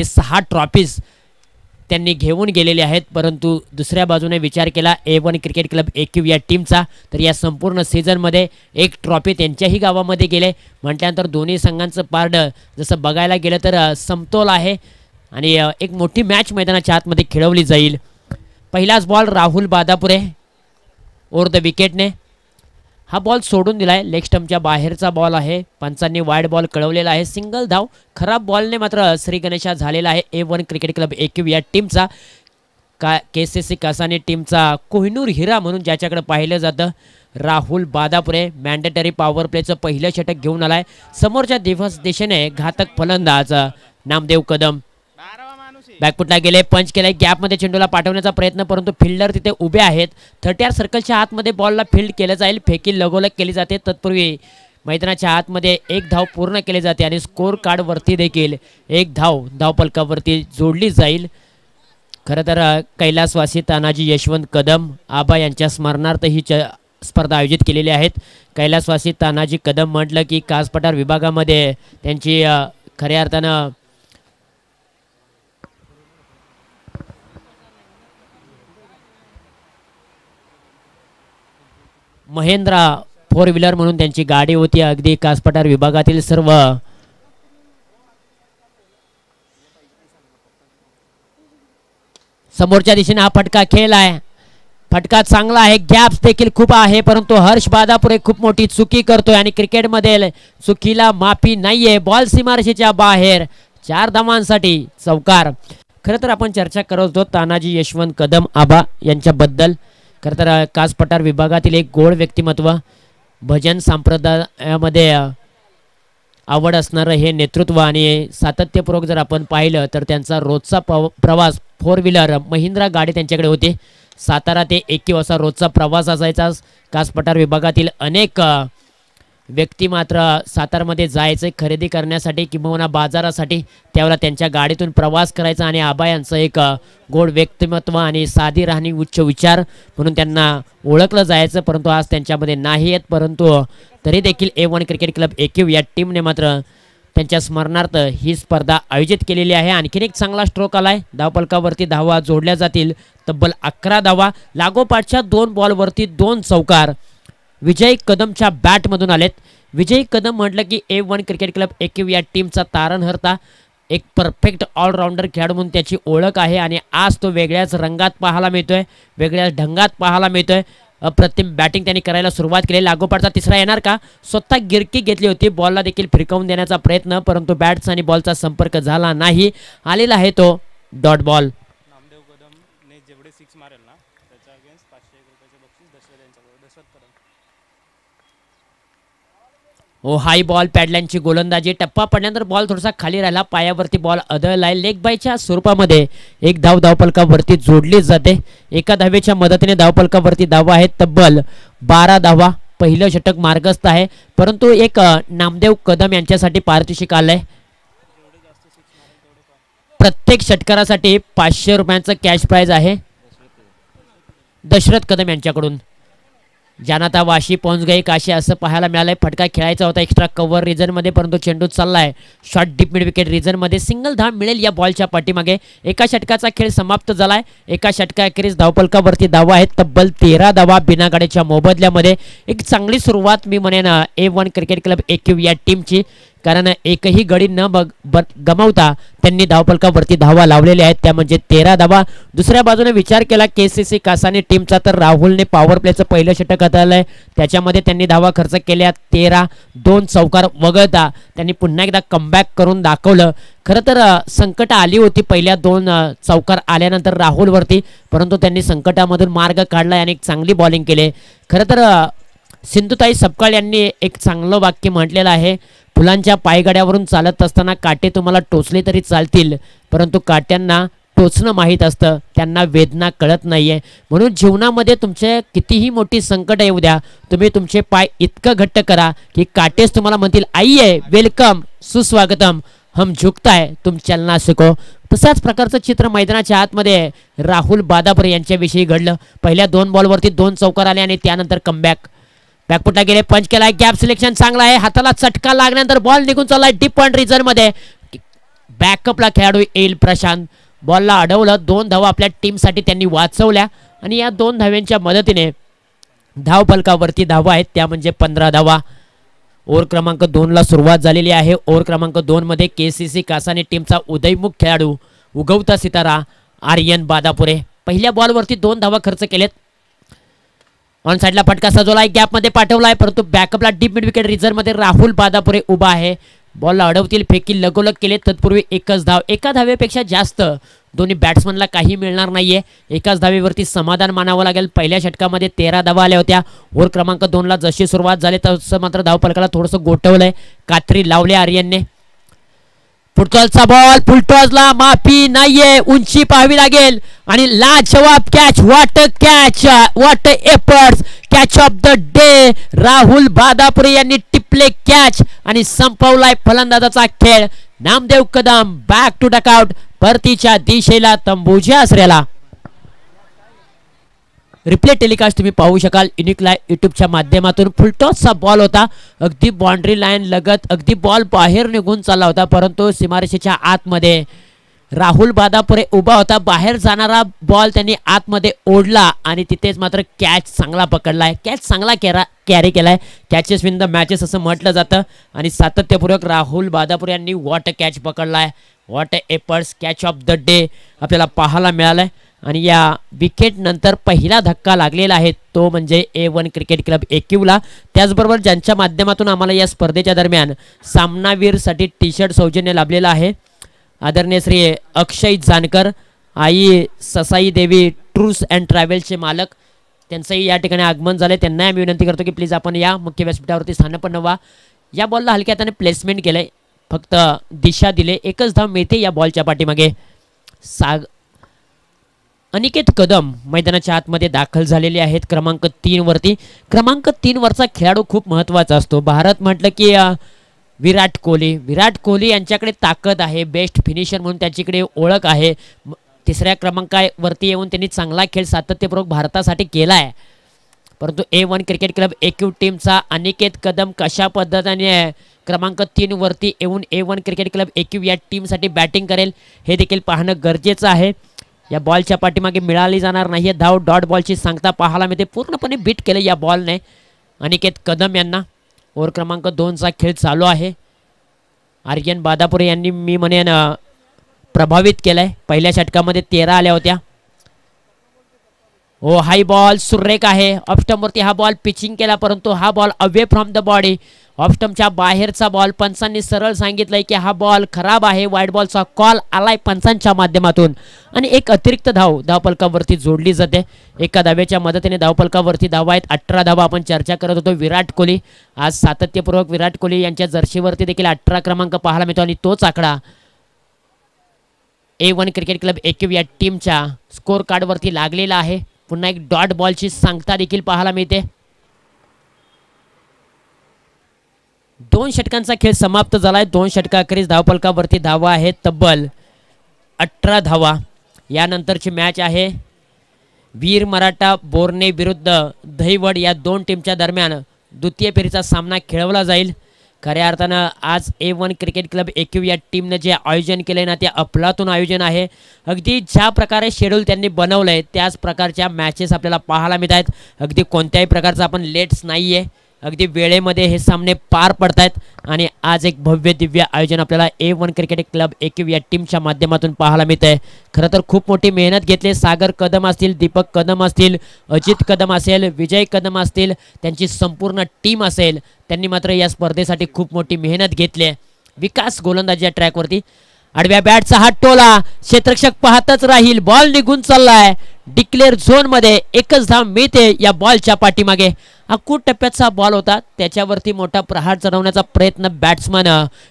आयुष्यामध्ये 6 ट्रॉफीज त्यांनी घेऊन गेलेले आहेत। परंतु दुसऱ्या बाजूने विचार केला A1 क्रिकेट क्लब AQ या टीमचा तर या संपूर्ण सीझनमध्ये 1 ट्रॉफी त्यांच्याही गावामध्ये गेले म्हटल्यानंतर दोन्ही संघांचं पारड जसं बघायला गेलं तर समतोल आहे आणि एक मोठी मॅच मैदानाच्या आतमध्ये खेळवली जाईल। पहिलाच बॉल राहुल बादापुरे ओव्हर द विकेटने हा बॉल सोडून दिलाय, लेग स्टंपच्या बाहेरचा बॉल आहे, पंचांनी वाईड बॉल कळवलेला आहे, सिंगल धाव। खराब बॉलने मात्र श्री गणेशा झालेला आहे A1 क्रिकेट क्लब AQ या टीमचा। KCC कासानी टीमचा कोहिनूर हिरा म्हणून ज्याच्याकडे पाहिलं जातं राहुल बादापुरे मॅन्डेटरी पॉवर प्लेचं पहिलं षटक घेऊन आलाय। समोरच्या दिशेने घातक फलंदाज नामदेव कदम बॅकफुटला गेले, पंच केलाय, गॅपमध्ये चेंडूला पाठवण्याचा प्रयत्न परंतु फिल्डर तिथे उभे आहेत। 30 सर्कलच्या आतमध्ये बॉलला फील्ड केलं जाईल, फेकी लगोलग केली जाते, तत्पूर्वी मैदानाच्या आतमध्ये 1 धाव पूर्ण केली जाते आणि स्कोर कार्डवरती देखील 1 धाव धावपलकावरती जोडली जाईल। खरं तर कैलासवासी तानाजी यशवंत कदम आबा यांच्या स्मरणार्थ ही स्पर्धा आयोजित केलेली आहेत। कैलासवासी तानाजी कदम म्हटलं की कासपठार विभागामध्ये त्यांची खऱ्या अर्थानं महेंद्रा 4 व्हीलर म्हणून त्यांची गाडी होती। अगदी कासपठार विभागातील सर्व समोरच्या दिशेने हा फटका खेळ आहे, फटका चांगला आहे, गॅप्स देखील खूप आहे परंतु हर्ष बादापुरे खूप मोठी चुकी करतोय आणि क्रिकेटमध्ये चुकीला माफी नाहीये। बॉल सीमारेषेच्या बाहेर 4 धावांसाठी चौकार। खरं तर आपण चर्चा करत होतो तानाजी यशवंत कदम आबा यांच्याबद्दल। खरं तर कासपठार विभागातील एक गोड व्यक्तिमत्व, भजन संप्रदायामध्ये आवड असणारं हे नेतृत्व आणि सातत्यपूर्वक जर आपण पाहिलं तर त्यांचा रोजचा प्रवास 4 व्हीलर महिंद्रा गाडी त्यांच्याकडे होती। सातारा ते AQ असा रोजचा प्रवास असायचा। कासपठार विभागातील अनेक व्यक्ती मात्र सातारमध्ये जायचे खरेदी करण्यासाठी किंवा बाजारासाठी, त्यावेळेला त्यांच्या गाडीतून प्रवास करायचा आणि आबा यांचं एक गोड व्यक्तिमत्व आणि साधी राहणी उच्च विचार म्हणून त्यांना ओळखलं जायचं परंतु आज त्यांच्यामध्ये नाही आहेत। परंतु तरी देखील A1 क्रिकेट क्लब AQ या टीमने मात्र त्यांच्या स्मरणार्थ ही स्पर्धा आयोजित केलेली आहे। आणखीन एक चांगला स्ट्रोक आलाय, धावपलकावरती धावा जोडल्या जातील, तब्बल 11 धावा, लागोपाठच्या 2 बॉलवरती 2 चौकार विजय कदमच्या बॅटमधून आलेत। विजय कदम म्हटलं की A1 क्रिकेट क्लब AQ या टीमचा तारणहर्ता, एक परफेक्ट ऑलराऊंडर खेळाडू म्हणून त्याची ओळख आहे आणि आज तो वेगळ्याच रंगात पाहायला मिळतोय, वेगळ्याच ढंगात पाहायला मिळतोय। अप्रतिम बॅटिंग त्यांनी करायला सुरुवात केली, लागोपाठचा तिसरा येणार का, स्वतः गिरकी घेतली होती, बॉलला देखील फिरकावून देण्याचा प्रयत्न परंतु बॅट्स आणि बॉलचा संपर्क झाला नाही, आलेला आहे तो डॉट बॉल। नामदेव कदम ने जेवढे 6 मारेल ना त्याच्या अगेन्स्ट 501 रुपयाचे बक्षीस दशरथ कदम। ओ हाई बॉल पॅडलाईनची गोलंदाजी, टप्पा पडल्यानंतर बॉल थोडासा खाली राहिला, पायावरती बॉल आदळलाय, लेग बायच्या स्वरूपामध्ये 1 धाव धावपलकावरती जोडली जाते। एका धावेच्या मदतीने धावपलकावरती धावा आहेत तब्बल 12 धावा। पहिलं षटक मार्गस्थ आहे परंतु एक नामदेव कदम यांच्यासाठी पारितोषिक आलंय, प्रत्येक षटकारासाठी 500 रुपयांचं कॅश प्राइज आहे दशरथ कदम यांच्याकडून। जानाता वाशी पहुंच गई काशी असं पाहायला मिळालंय। फटका खेळायचा होता एक्स्ट्रा कव्हर रिजनमध्ये परंतु चेंडू चाललाय शॉट डीप मिड विकेट रिजनमध्ये, सिंगल धाव मिळेल या बॉलच्या पाठीमागे। एका षटकाचा खेळ समाप्त झालाय, एका षटकाखेरीज धावपलकावरती धावा आहेत तब्बल 13 धावा बिना गाड्याच्या मोबदल्यामध्ये। एक चांगली सुरुवात मी म्हणेन A1 क्रिकेट क्लब AQ या टीमची, कारण एकही गडी न गमावता त्यांनी धावपलकावरती धावा लावलेल्या आहेत, त्या म्हणजे 13 धावा। दुसऱ्या बाजूने विचार केला KCC कासानी टीमचा तर राहुलने पॉवर प्लेचं पहिलं षटक हाताळलंय, त्याच्यामध्ये त्यांनी धावा खर्च केल्या 13, 2 चौकार वगळता त्यांनी पुन्हा एकदा कमबॅक करून दाखवलं। खरं तर संकट आली होती पहिल्या 2 चौकार आल्यानंतर राहुलवरती परंतु त्यांनी संकटामधून मार्ग काढला आणि एक चांगली बॉलिंग केली। खरं तर सिंधुताई सपकाळ यांनी एक चांगलं वाक्य म्हटलेलं आहे, फुलांच्या पायगड्यावरून चालत असताना काटे तुम्हाला टोचले तरी चालतील परंतु काट्यांना टोचणं माहीत असतं, त्यांना वेदना कळत नाहीये। म्हणून जीवनामध्ये तुमचे कितीही मोठी संकट येऊ द्या, तुम्ही तुमचे पाय इतकं घट्ट करा की काटेच तुम्हाला म्हणतील आइये वेलकम सुस्वागतम हम झुकता है तुम चलना सीखो। तशाच प्रकारचं चित्र मैदानाच्या आतमध्ये राहुल बादापुरे यांच्याविषयी घडलं। पहिल्या 2 बॉलवरती 2 चौकार आले आणि त्यानंतर कमबॅक, बॅकफुटला गेले, पंच केलाय, गॅप सिलेक्शन चांगला आहे, हाताला चटका लागल्यानंतर बॉल निघून चाललाय डीप पॉइंट रिजन मध्ये, बॅकअपला खेळाडू येईल प्रशांत. बॉलला अडवलं, 2 धावा आपल्या टीमसाठी त्यांनी वाचवल्या आणि या 2 धाव्यांच्या मदतीने धाव फलकावरती धावा आहेत त्या म्हणजे 15 धावा. ओव्हर क्रमांक 2ला सुरुवात झालेली आहे. ओव्हर क्रमांक 2 मध्ये केसीसी कासानी टीमचा उदयमुख खेळाडू उगवता सितारा आर्यन बादापुरे पहिल्या बॉलवरती 2 धावा खर्च केलेत. ऑन साइडला फटका सजवलाय, गॅपमध्ये पाठवलाय, परंतु बॅकअपला डीप मिड विकेट रिझर्व्हमध्ये राहुल बादापुरे उभा आहे. बॉलला अडवतील, फेकील, लगोलग केले. तत्पूर्वी एकच धाव, एका धावेपेक्षा जास्त दोन्ही बॅट्समनला काही मिळणार नाहीये. एकाच धावेवरती समाधान मानावं लागेल. पहिल्या षटकामध्ये 13 धावा आल्या होत्या. ओव्हर क्रमांक 2ला जशी सुरुवात झाली तसं मात्र धावफलकाला थोडंसं गोठवलंय, कात्री लावले आर्यनने. फुटबॉलचा बॉल फुलटॉसला माफी नाहीये, उंची पाहावी लागेल आणि लाजवाब catch. What a catch, what a efforts, catch of the day. Rahul Badapure यांनी टिपले कॅच आणि संपवलाय फलंदाजाचा खेळ. Namdev Kadam back to dugout, परतीच्या दिशेला तंबूच्या आसऱ्याला. रिप्ले टेलिकास्ट तुम्ही पाहू शकाल युनिक लाईव्ह यूट्यूबच्या माध्यमातून. फुलटॉसचा बॉल होता, अगदी बाउंड्री लाईन लगत, अगदी बॉल बाहेर निघून चालला होता, परंतु सीमारेषेच्या आतमध्ये राहुल बादापुरे उभा होता. बाहेर जाणारा बॉल त्यांनी आतमध्ये ओढला आणि तिथेच मात्र कॅच चांगला पकडलाय, कॅच चांगला कॅरी केलाय. कॅचेस विन द मॅचेस असं म्हटलं जातं आणि सातत्यपूर्वक राहुल बादापुरे यांनी व्हॉट अ कॅच पकडलाय. What a efforts, catch of the day आपल्याला पाहायला मिळालाय. आणि या विकेट नंतर पहिला धक्का लागलेला आहे तो म्हणजे A1 क्रिकेट क्लब AQ ला. त्याचबरोबर ज्यांच्या माध्यमातून आम्हाला या स्पर्धेच्या दरम्यान सामनावीरसाठी टी शर्ट सौजन्य लाभलेलं आहे, आदरणीय श्री अक्षय जानकर, आई ससाई देवी टूर्स अँड ट्रॅव्हल्सचे मालक, त्यांचंही या ठिकाणी आगमन झाले. त्यांना आम्ही विनंती करतो की प्लीज आपण या मुख्य व्यासपीठावरती स्थानपन्न व्हा. या बॉलला हलक्या हाताने प्लेसमेंट केलंय, फक्त दिशा दिले, एकच धाव मिळते या बॉलच्या पाठीमागे. अनिकेत कदम मैदानाच्या आतमध्ये दाखल झालेले आहेत क्रमांक 3 वरती. क्रमांक 3 वरचा खेळाडू खूप महत्त्वाचा असतो. भारत म्हटलं की विराट कोहली यांच्याकडे ताकद आहे, बेस्ट फिनिशर म्हणून त्यांच्याकडे ओळख आहे. 3ऱ्या क्रमांकावरती येऊन त्यांनी चांगला खेळ सातत्यपूर्वक भारतासाठी केला आहे. परंतु A1 क्रिकेट क्लब AQ टीमचा अनिकेत कदम कशा पद्धतीने क्रमांक 3 वरती येऊन A1 क्रिकेट क्लब AQ या टीमसाठी बॅटिंग करेल हे देखील पाहणं गरजेचं आहे. या बॉलच्या पाठीमागे मिळाली जाणार नाही धाव. डॉट बॉलची सांगता पाहायला मिळते, पूर्णपणे बीट केलं या बॉलने अनिकेत कदम यांना. ओव्हर क्रमांक 2चा खेळ चालू आहे. आर्यन बादापुरे यांनी मी म्हणेन प्रभावित केलंय. पहिल्या षटकामध्ये 13 आल्या होत्या. ओ हाय बॉल सुरेख आहे. ऑफस्टम्पवरती हा बॉल पिचिंग केला, परंतु हा ball away from the body, ऑफस्टम्पच्या बाहेरचा बॉल. पंचांनी सरळ सांगितलंय की हा बॉल खराब आहे. वाईट बॉलचा कॉल आलाय पंचांच्या माध्यमातून आणि एक अतिरिक्त धाव धावफलकावरती जोडली जाते. एका धावेच्या मदतीने धावफलकावरती धावा आहेत 18 धावा. आपण चर्चा करत होतो विराट कोहली, आज सातत्यपूर्वक विराट कोहली यांच्या जर्सीवरती देखील 18 क्रमांक पाहायला मिळतो आणि तोच आकडा A1 क्रिकेट क्लब AQ या टीमच्या स्कोर कार्डवरती लागलेला आहे. पुन्हा एक डॉट बॉलची सांगता देखील पाहायला मिळते. 2 षटकांचा खेळ समाप्त झालाय. 2 षटकाखेरीज धावफलकावरती धावा आहेत तब्बल 18 धावा. यानंतरची मॅच आहे वीर मराठा बोर्ने विरुद्ध दहिवड या 2 टीमच्या दरम्यान द्वितीय फेरीचा सामना खेळवला जाईल. खऱ्या अर्थानं आज A1 क्रिकेट क्लब AQ या टीमने जे आयोजन केले ना ते अफलातून आयोजन आहे. अगदी ज्या प्रकारे शेड्यूल त्यांनी बनवलंय त्याच प्रकारच्या मॅचेस आपल्याला पाहायला मिळत आहेत. अगदी कोणत्याही प्रकारचा आपण लेट्स नाही आहे, अगदी वेळेमध्ये हे सामने पार पडत आहेत आणि आज एक भव्य दिव्य आयोजन आपल्याला A1 क्रिकेट क्लब AQ या टीमच्या माध्यमातून पाहायला मिळत आहे. खरं तर खूप मोठी मेहनत घेतली. सागर कदम असतील, दीपक कदम असतील, अजित कदम असेल, विजय कदम असतील, त्यांची संपूर्ण टीम असेल, त्यांनी मात्र या स्पर्धेसाठी खूप मोठी मेहनत घेतली आहे. विकास गोलंदाजी या ट्रॅकवरती आडव्या बॅटचा हात टोला, क्षेत्ररक्षक पाहतच राहील. बॉल निघून चाललाय डिक्लेअर झोन मध्ये. एकच धाव मिळते या बॉलच्या पाठीमागे. अकूट टप्प्याचा बॉल होता, त्याच्यावरती मोठा प्रहार चढवण्याचा प्रयत्न बॅट्समन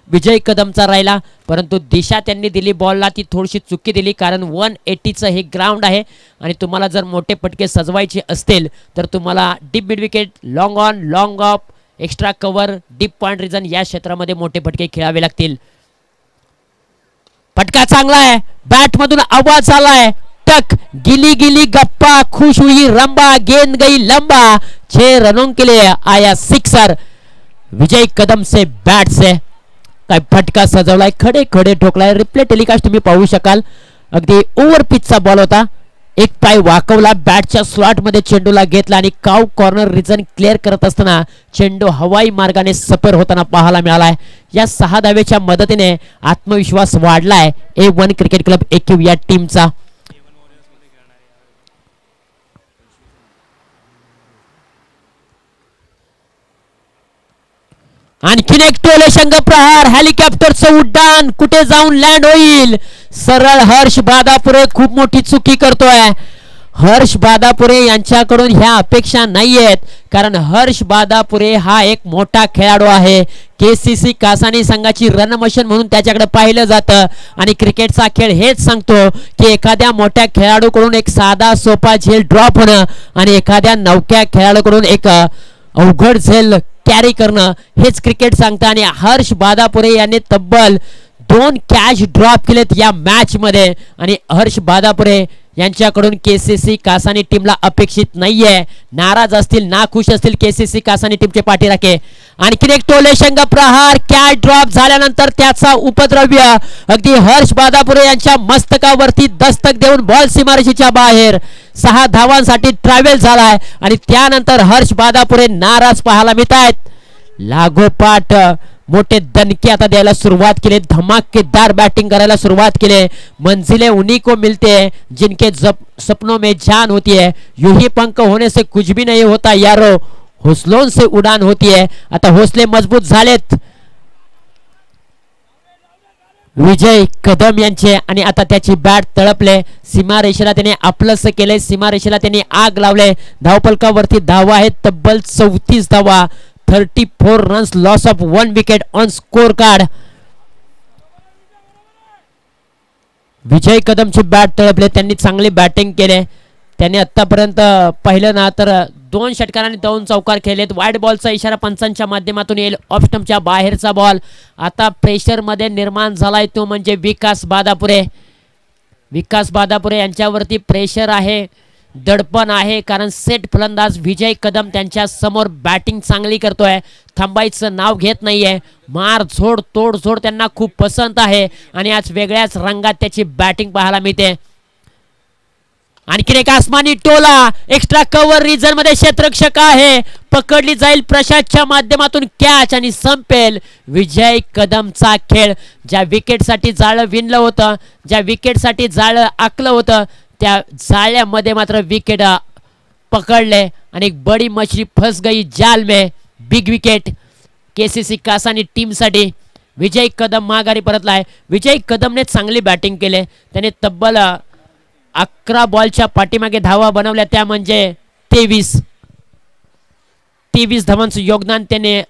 विजय कदमचा राहिला, परंतु दिशा त्यांनी दिली बॉलला ती थोडीशी चुकी दिली. कारण 180चं हे ग्राउंड आहे आणि तुम्हाला जर मोठे फटके सजवायचे असतील तर तुम्हाला deep mid wicket, long on, long off, extra cover, deep point region या क्षेत्रामध्ये मोठे फटके खेळावे लागतील. फटका चांगला आहे, बॅट मधून आवाज आलाय, टक, गिली गिली गप्पा, खुश हुई रंबा, गेंद गई लंबा, 6 रनों के लिए आया सिक्सर विजय कदम से बैट से. काय फटका सजवलाय, खडे खडे ठोकलाय. रिप्ले टेलिकास्ट तुम्ही पाहू शकाल. अगदी ओव्हर पिचचा बॉल होता. एक पाय वाकवला, बॅटच्या स्लॉट मध्ये चेंडूला घेतला आणि काव कॉर्नर रिजन क्लिअर करत असताना चेंडू हवाई मार्गाने सफर होताना पाहायला मिळालाय. या 6 धावेच्या मदतीने आत्मविश्वास वाढलाय A1 क्रिकेट क्लब AQ या टीमचा. आणखीन एक टोले शंग प्रहार. हेलिकॉप्टरचं उड्डाण कुठे जाऊन लँड होईल. सरळ हर्ष बादापुरे खूप मोठी चुकी करतोय. हर्ष बादापुरे यांच्याकडून ह्या अपेक्षा नाहीयेत, कारण हर्ष बादापुरे हा एक मोठा खेळाडू आहे. KCC कासानी संघाची रणमशन म्हणून त्याच्याकडे पाहिलं जातं आणि क्रिकेटचा खेळ हेच सांगतो की एखाद्या मोठ्या खेळाडूकडून एक साधा सोपा झेल ड्रॉप होणं आणि एखाद्या नवख्या खेळाडूकडून एक अवघड झेल कॅरी करणं हेच क्रिकेट सांगतं. आणि हर्ष बादापुरे यांनी तब्बल 2 कॅच ड्रॉप केलेत या मॅच मध्ये आणि हर्ष बादापुरे यांच्याकडून KCC कासानी टीमला अपेक्षित नाहीये. नाराज असतील, नाखुश असतील KCC कासानी टीमचे पाठीराखे. आणखीन एक टोले शंग प्रहार. कॅच ड्रॉप झाल्यानंतर त्याचा उपद्रव्य अगदी हर्ष बादापुरे यांच्या मस्तकावरती दस्तक देऊन बॉल सीमारेषेच्या बाहेर. 6 धावांसाठी ट्रॅव्हल झालाय आणि त्यानंतर हर्ष बादापुरे नाराज पाहायला मिळत आहेत. लागोपाठ मोठे दणके आता द्यायला सुरुवात केली, धमाकेदार बॅटिंग करायला सुरुवात केली. मंजिलें उन्हीं को मिलते हैं जिनके सपनों में जान होती है. यूं ही पंख होने से कुछ भी नहीं होता यारो, हौसलों से उड़ान होती है. आता हौसले मजबूत झालेत विजय कदम यांचे आणि आता त्याची बॅट तळपले. सीमारेषेला त्याने आपलंस केले, सीमारेषेला त्यांनी आग लावले. धावपलकावरती धावा आहेत तब्बल 34 धावा. 34 runs, loss of 1 wicket on scorecard. Vijay कदमची बॅट तळपले, त्यांनी चांगली बॅटिंग केले. त्यांनी आतापर्यंत पाहिलं ना तर 2 षटकारांनी 2 चौकार खेळलेत. वाईड बॉलचा इशारा पंचांच्या माध्यमातून येईल. ऑफ स्टंपच्या बाहेरचा बॉल. आता प्रेशर मध्ये निर्माण झालाय तो म्हणजे विकास बादापुरे. विकास बादापुरे यांच्यावरती प्रेशर आहे, दडपण आहे, कारण सेट फलंदाज विजय कदम त्यांच्या समोर बॅटिंग चांगली करतोय. थांबायचं नाव घेत नाहीये. मार झोड तोडझोड त्यांना खूप पसंत आहे आणि आज वेगळ्याच रंगात त्याची बॅटिंग पाहायला मिळते. आणखीन एक आसमानी टोला. एक्स्ट्रा कव्हर रिजन मध्ये क्षेत्ररक्षक आहे. पकडली जाईल प्रशांतच्या माध्यमातून कॅच आणि संपेल विजय कदमचा खेळ. ज्या विकेटसाठी जाळं विणलं होतं, ज्या विकेटसाठी जाळं आखलं होतं, त्या जाळ्यामध्ये मात्र विकेट पकडले आणि एक बडी मछली फंस गई जाल में. Big wicket KCC Kasani टीमसाठी. विजय कदम माघारी परतलाय. विजय कदमने चांगली बॅटिंग केले. त्याने तब्बल 11 बॉलच्या पाठीमागे धावा बनवल्या, त्या म्हणजे 23 धावांचं योगदान त्याने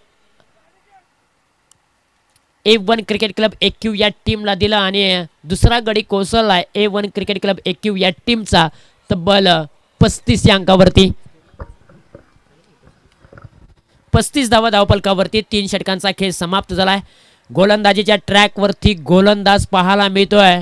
A1 क्रिकेट क्लब AQ या टीमला दिला आणि दुसरा गडी कोसळलाय A1 क्रिकेट क्लब AQ या टीमचा तब्बल 35 या अंकावरती. 35 धावा धावपलकावरती. 3 षटकांचा खेळ समाप्त झालाय. गोलंदाजीच्या ट्रॅक वरती गोलंदाज पाहायला मिळतोय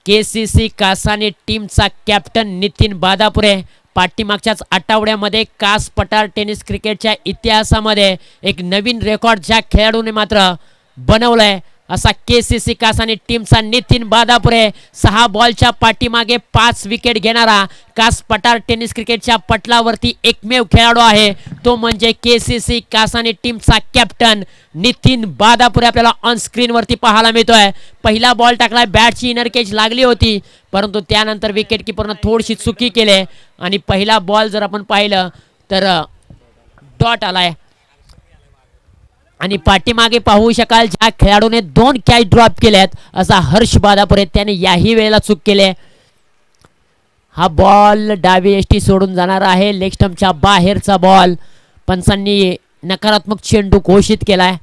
KCC कासानी टीमचा कॅप्टन नितीन बादापुरे. पाठीमागच्याच आठवड्यामध्ये कास पठार टेनिस क्रिकेटच्या इतिहासामध्ये एक नवीन रेकॉर्ड ज्या खेळाडूने मात्र बनवलाय असा KCC कासानी टीमचा नितीन बादापुरे. 6 बॉलच्या पाठीमागे 5 विकेट घेणारा कास पठार टेनिस क्रिकेटच्या पटलावरती एकमेव खेळाडू आहे, तो म्हणजे KCC कासानी टीमचा कॅप्टन नितीन बादापुरे आपल्याला ऑन स्क्रीन वरती पाहायला मिळतोय. पहिला बॉल टाकलाय, बॅटची इनर केज लागली होती, परंतु त्यानंतर विकेट कीपरने थोडीशी चुकी केली आणि पहिला बॉल जर आपण पाहिलं तर डॉट आलाय. आणि पाठीमागे पाहू शकाल ज्या खेळाडूने 2 कॅच ड्रॉप केल्यात असा हर्ष बादापुरे, त्याने याही वेळेला चूक केले. हा बॉल डावी एसटी सोडून जाणार आहे. लेग स्टंपच्या बाहेरचा बॉल. पंचांनी नकारात्मक चेंडू घोषित केलाय.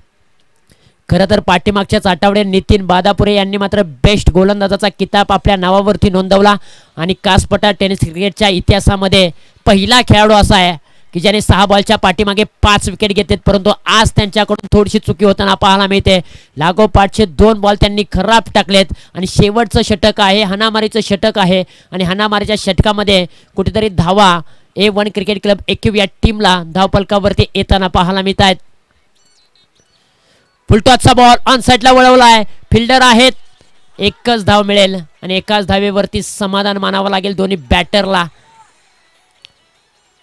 खरं तर पाठीमागच्याच आठवड्यात नितीन बादापुरे यांनी मात्र बेस्ट गोलंदाजाचा किताब आपल्या नावावरती नोंदवला आणि कास पठार टेनिस क्रिकेटच्या इतिहासामध्ये पहिला खेळाडू असा आहे की ज्याने 6 बॉलच्या पाठीमागे 5 विकेट घेतलेत, परंतु आज त्यांच्याकडून थोडीशी चुकी होताना पाहायला मिळते. लागोपाठचे 2 बॉल त्यांनी खराब टाकलेत आणि शेवटचं षटक आहे, हाणामारीचं षटक आहे आणि हाणामारीच्या षटकामध्ये कुठेतरी धावा A1 क्रिकेट क्लब AQ या टीमला धावपलकावरती येताना पाहायला मिळत आहेत. फुलटॉसचा बॉल ऑन साईडला वळवलाय. फिल्डर आहेत. एकच धाव मिळेल आणि एकाच धावेवरती समाधान मानावं लागेल दोन्ही बॅटरला.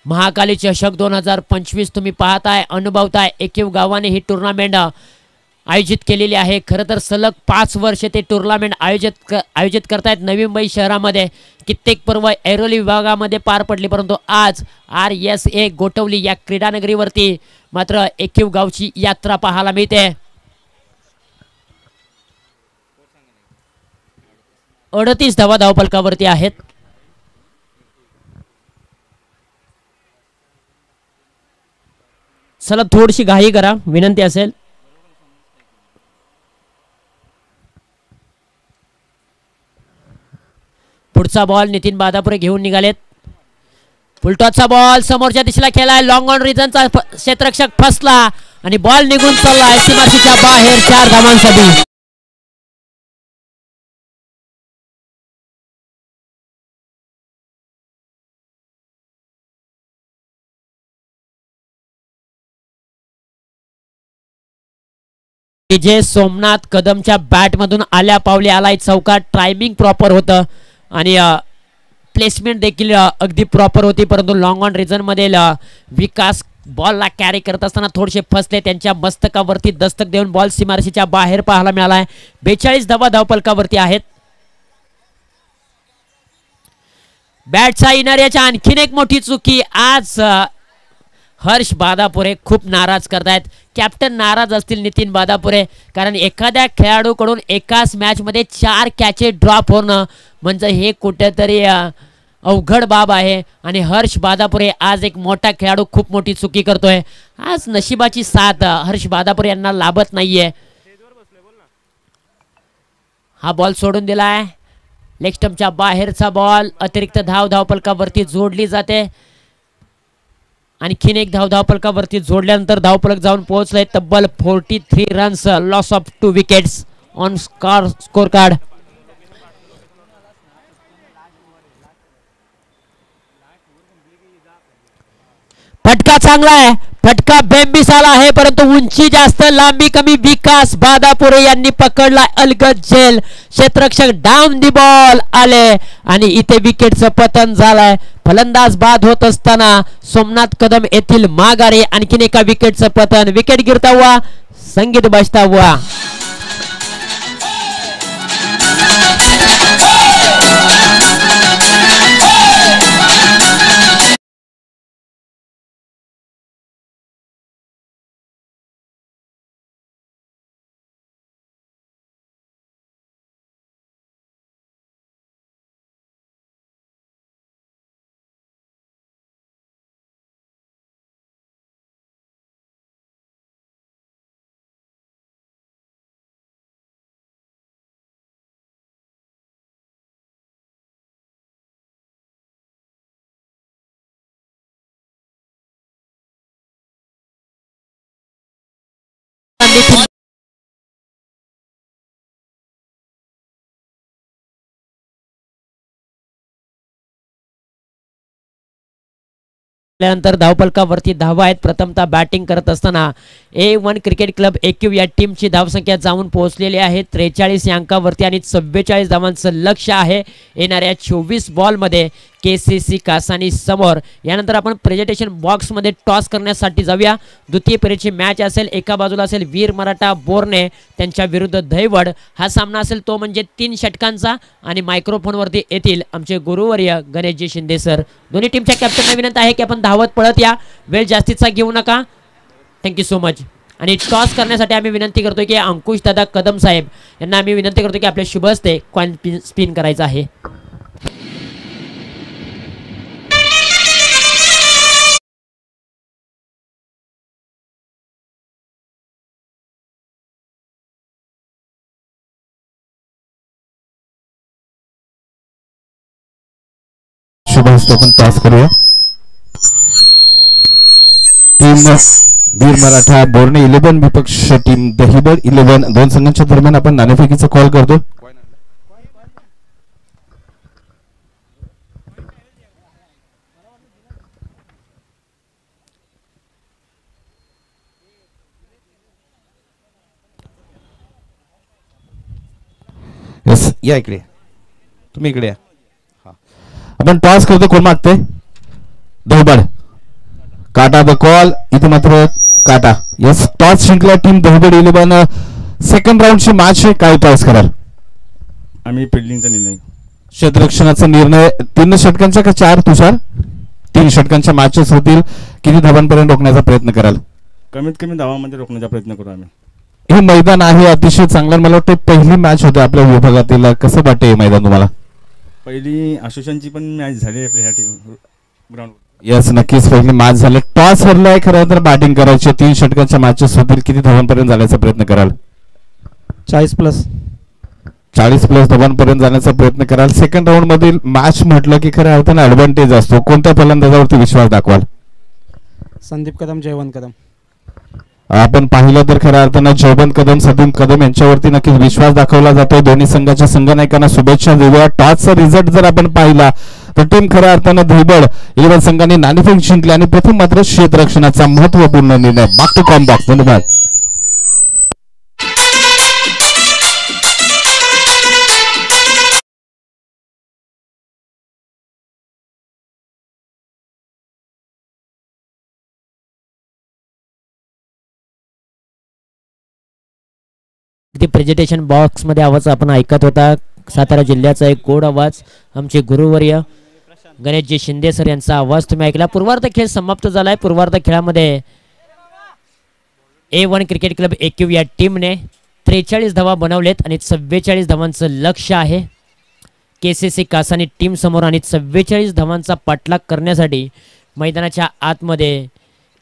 महाकाली चषक 2025 तुम्ही पाहताय, अनुभवताय. एकीव गावाने ही टुर्नामेंट आयोजित केलेली आहे. खरं तर सलग 5 वर्ष ते टुर्नामेंट आयोजित करतायत नवी मुंबई शहरामध्ये. कित्येक पर्व ऐरोली विभागामध्ये पार पडली, परंतु आज RSA गोटवली या क्रीडानगरीवरती मात्र एकीव गावची यात्रा पाहायला मिळते. 38 धावा धावफलकावरती आहेत. चला थोडीशी घाई करा, विनंती असेल. पुढचा बॉल नितीन बादापुरे घेऊन निघालेत. फुलटॉसचा बॉल समोरच्या दिशेला खेळलाय. लॉंग ऑन रिजनचा क्षेत्ररक्षक फसला आणि बॉल निघून चाललाय सीमारेषेच्या बाहेर 4 धावांसाठी. विजय सोमनाथ कदमच्या बॅटमधून आल्या पावले आलाय चौकात. टायमिंग प्रॉपर होतं आणि प्लेसमेंट देखील अगदी प्रॉपर होती, परंतु लॉंग ऑन रिजन मध्ये विकास बॉलला कॅरी करत असताना थोडेसे फसले. त्यांच्या मस्तकावरती दस्तक देऊन बॉल सीमारेषेच्या बाहेर पाहायला मिळालाय. 42 धावा धावफलकावरती आहेत. बॅटचा येणाऱ्याच्या आणखीन एक मोठी चुकी. आज हर्ष बादापुरे खूप नाराज करतायत. कॅप्टन नाराज असतील नितीन बादापुरे, कारण एखाद्या खेळाडूकडून एकाच मॅच मध्ये 4 कॅचे ड्रॉप होणं म्हणजे हे कुठेतरी अवघड बाब आहे. आणि हर्ष बादापुरे आज एक मोठा खेळाडू खूप मोठी चुकी करतोय. आज नशिबाची साथ हर्ष बादापुरे यांना लाभत नाहीये. हा बॉल सोडून दिलाय. लेग स्टंपच्या बाहेरचा बॉल. अतिरिक्त धावफलकावरती जोडली जाते. आणखीन एक धावफलकावरती जोडल्यानंतर धावफलक जाऊन पोहोचले तब्बल 43 runs. Loss of 2 wickets on score card. फटका चांगला आहे. फटका बेंबिसाला आहे, परंतु उंची जास्त लांबी कमी. विकास बादापुरे यांनी पकडला अलगद झेल. क्षेत्ररक्षक डाऊन दी बॉल आले आणि इथे विकेटचं पतन झालंय. फलंदाज बाद होत असताना सोमनाथ कदम येथील माघारी. आणखीन एका विकेटचं पतन. विकेट गिरता हुआ, संगीत बजता हुआ. त्यानंतर धावफलकावरती धावा आहेत. प्रथमतः बॅटिंग करत असताना A1 क्रिकेट क्लब एकीव या टीमची धावसंख्या जाऊन पोहोचलेली आहे 43 या अंकावरती आणि 44 धावांचं लक्ष आहे येणाऱ्या 24 बॉलमध्ये. KCC कासानी समोर. यानंतर आपण प्रेझेंटेशन बॉक्समध्ये टॉस करण्यासाठी जाऊया. द्वितीय फेरीची मॅच असेल. एका बाजूला असेल वीर मराठा बोरणे त्यांच्या विरुद्ध दैवड. हा सामना असेल तो म्हणजे 3 षटकांचा आणि मायक्रोफोनवरती येतील आमचे गुरुवर्य गणेशजी शिंदे सर. दोन्ही टीमच्या कॅप्टनना विनंती आहे की आपण धावत पळत या, वेळ जास्तीचा घेऊ नका. Thank you so much. आणि टॉस करण्यासाठी आम्ही विनंती करतोय की अंकुश दादा कदम साहेब यांना आम्ही विनंती करतो की आपल्या शुभ हस्ते कॉइन स्पिन करायचा आहे. शुभ हस्ते आपण टॉस करूया. टीम वीर मराठा बोर्णे 11 विपक्ष टीम दहिबड 11. दोन संघांच्या दरम्यान आपण नाणेफेकीचा कॉल करतो. येस या इकडे, तुम्ही इकडे या. आपण टॉस करतो, कोण मागते? दहिबड. काटा द कॉल, इथे मात्र काटा. येस, टॉस जिंकला टीम दहिबड 11. सेकंड राऊंडची मॅच आहे, काय टॉस कराल? आम्ही फिल्डिंगचा निर्णय. क्षेत्ररक्षणाचा निर्णय. 3 षटकांच्या का 4 तुषार? 3 षटकांच्या मॅचेस होतील. किती धावांपर्यंत रोखण्याचा प्रयत्न कराल? कमीत कमी धावांमध्ये रोखण्याचा प्रयत्न करू आम्ही. हे मैदान आहे अतिशय चांगलं. मला वाटतं पहिली मॅच होती आपल्या विभागातील. कसं वाटते हे मैदान तुम्हाला? पहिली असोसिएशनची पण मॅच झाली आपल्या ह्या ग्राउंड. येस, नक्कीच पहिली मॅच झाली. टॉस हरलाय खरं तर बॅटिंग करायची. 3 षटकांच्या मॅचेस होतील. किती धावांपर्यंत जाण्याचा प्रयत्न कराल? 40+. 40+ धावांपर्यंत जाण्याचा प्रयत्न कराल. सेकंड राऊंड मधील मॅच म्हटलं की खऱ्या अर्थाने ऍडव्हान्टेज असतो. कोणत्या फलंदाजावरती विश्वास दाखवाल? संदीप कदम, जयवंत कदम. आपण पाहिलं तर खऱ्या अर्थानं जयवंत कदम, संदीप कदम यांच्यावरती नक्कीच विश्वास दाखवला जातोय. दोन्ही संघाच्या संघनायकांना शुभेच्छा देऊया. टॉसचा रिझल्ट जर आपण पाहिला तर टीम खऱ्या अर्थानं दहिबड 11 संघाने नाणेफेक जिंकली आणि प्रथम मात्र क्षेत्ररक्षणाचा महत्वपूर्ण निर्णय. Back to comeback. धन्यवाद. प्रेझेंटेशन बॉक्स मध्ये आवाज आपण ऐकत होता. सातारा जिल्ह्याचा एक गोड आवाज, आमचे गुरुवर्य गणेशजी शिंदे सर यांचा आवाज तुम्ही ऐकला. पूर्वार्ध खेळ समाप्त झालाय. पूर्वार्ध खेळामध्ये A1 क्रिकेट क्लब AQ या टीमने 43 धावा बनवलेत आणि 44 धावांचं लक्ष आहे. KCC कासानी टीम समोर आणि 44 धावांचा पाठलाग करण्यासाठी मैदानाच्या आतमध्ये